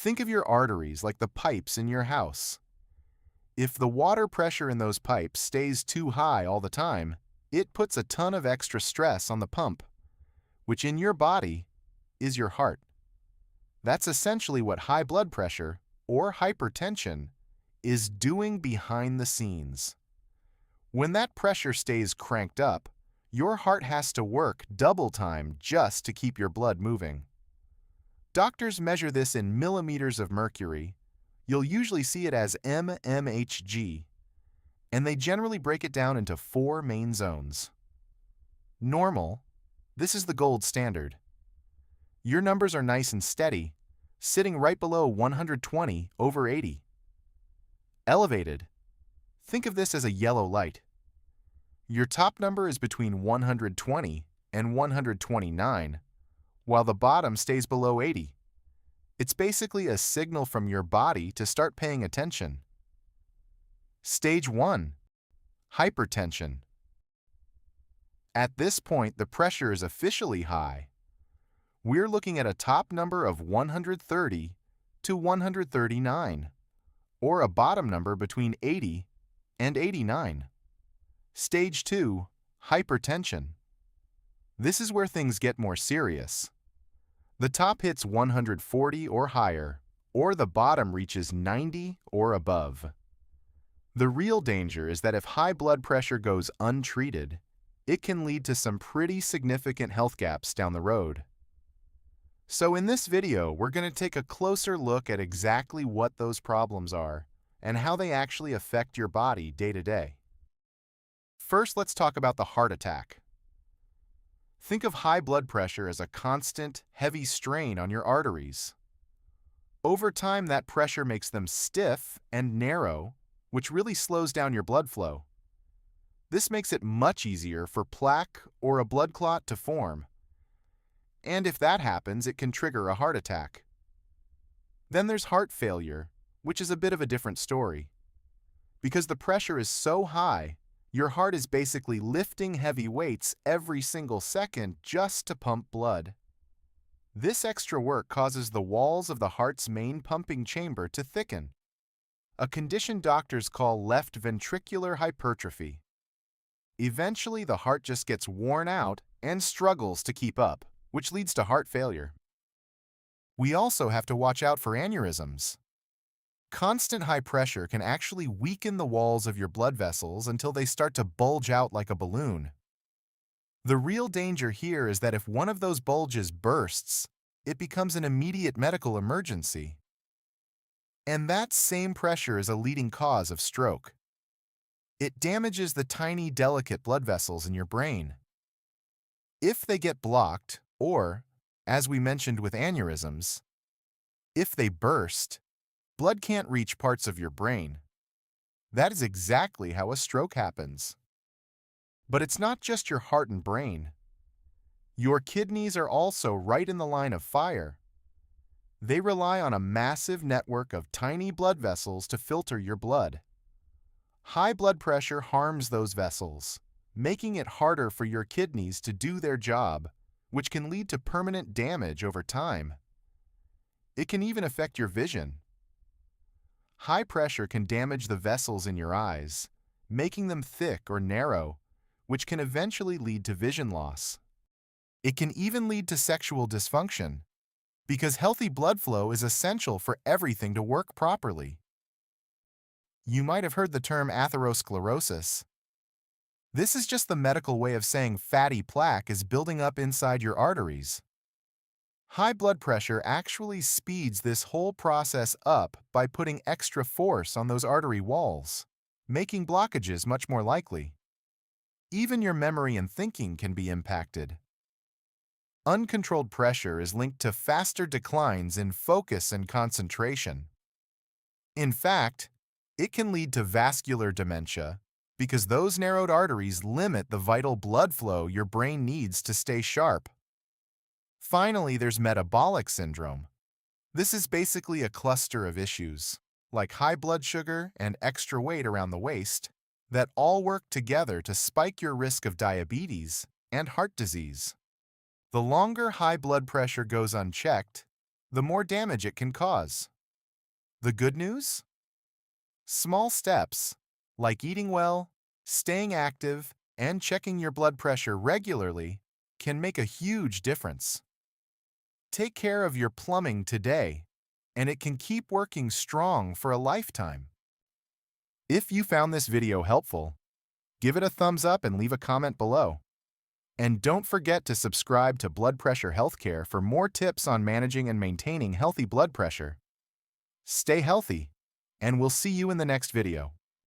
Think of your arteries like the pipes in your house. If the water pressure in those pipes stays too high all the time, it puts a ton of extra stress on the pump, which in your body is your heart. That's essentially what high blood pressure, or hypertension, is doing behind the scenes. When that pressure stays cranked up, your heart has to work double time just to keep your blood moving. Doctors measure this in millimeters of mercury. You'll usually see it as mmHg, and they generally break it down into 4 main zones. Normal, this is the gold standard. Your numbers are nice and steady, sitting right below 120/80. Elevated, think of this as a yellow light. Your top number is between 120 and 129, while the bottom stays below 80. It's basically a signal from your body to start paying attention. Stage 1. Hypertension. At this point, the pressure is officially high. We're looking at a top number of 130 to 139, or a bottom number between 80 and 89. Stage 2. Hypertension. This is where things get more serious. The top hits 140 or higher, or the bottom reaches 90 or above. The real danger is that if high blood pressure goes untreated, it can lead to some pretty significant health gaps down the road. So in this video, we're going to take a closer look at exactly what those problems are and how they actually affect your body day to day. First, let's talk about the heart attack. Think of high blood pressure as a constant, heavy strain on your arteries. Over time, that pressure makes them stiff and narrow, which really slows down your blood flow. This makes it much easier for plaque or a blood clot to form. And if that happens, it can trigger a heart attack. Then there's heart failure, which is a bit of a different story. Because the pressure is so high, your heart is basically lifting heavy weights every single second just to pump blood. This extra work causes the walls of the heart's main pumping chamber to thicken, a condition doctors call left ventricular hypertrophy. Eventually, the heart just gets worn out and struggles to keep up, which leads to heart failure. We also have to watch out for aneurysms. Constant high pressure can actually weaken the walls of your blood vessels until they start to bulge out like a balloon. The real danger here is that if one of those bulges bursts, it becomes an immediate medical emergency. And that same pressure is a leading cause of stroke. It damages the tiny, delicate blood vessels in your brain. If they get blocked, or, as we mentioned with aneurysms, if they burst, blood can't reach parts of your brain. That is exactly how a stroke happens. But it's not just your heart and brain. Your kidneys are also right in the line of fire. They rely on a massive network of tiny blood vessels to filter your blood. High blood pressure harms those vessels, making it harder for your kidneys to do their job, which can lead to permanent damage over time. It can even affect your vision. High pressure can damage the vessels in your eyes, making them thick or narrow, which can eventually lead to vision loss. It can even lead to sexual dysfunction, because healthy blood flow is essential for everything to work properly. You might have heard the term atherosclerosis. This is just the medical way of saying fatty plaque is building up inside your arteries. High blood pressure actually speeds this whole process up by putting extra force on those artery walls, making blockages much more likely. Even your memory and thinking can be impacted. Uncontrolled pressure is linked to faster declines in focus and concentration. In fact, it can lead to vascular dementia because those narrowed arteries limit the vital blood flow your brain needs to stay sharp. Finally, there's metabolic syndrome. This is basically a cluster of issues, like high blood sugar and extra weight around the waist, that all work together to spike your risk of diabetes and heart disease. The longer high blood pressure goes unchecked, the more damage it can cause. The good news? Small steps, like eating well, staying active, and checking your blood pressure regularly, can make a huge difference. Take care of your plumbing today, and it can keep working strong for a lifetime. If you found this video helpful, give it a thumbs up and leave a comment below. And don't forget to subscribe to Blood Pressure Healthcare for more tips on managing and maintaining healthy blood pressure. Stay healthy, and we'll see you in the next video.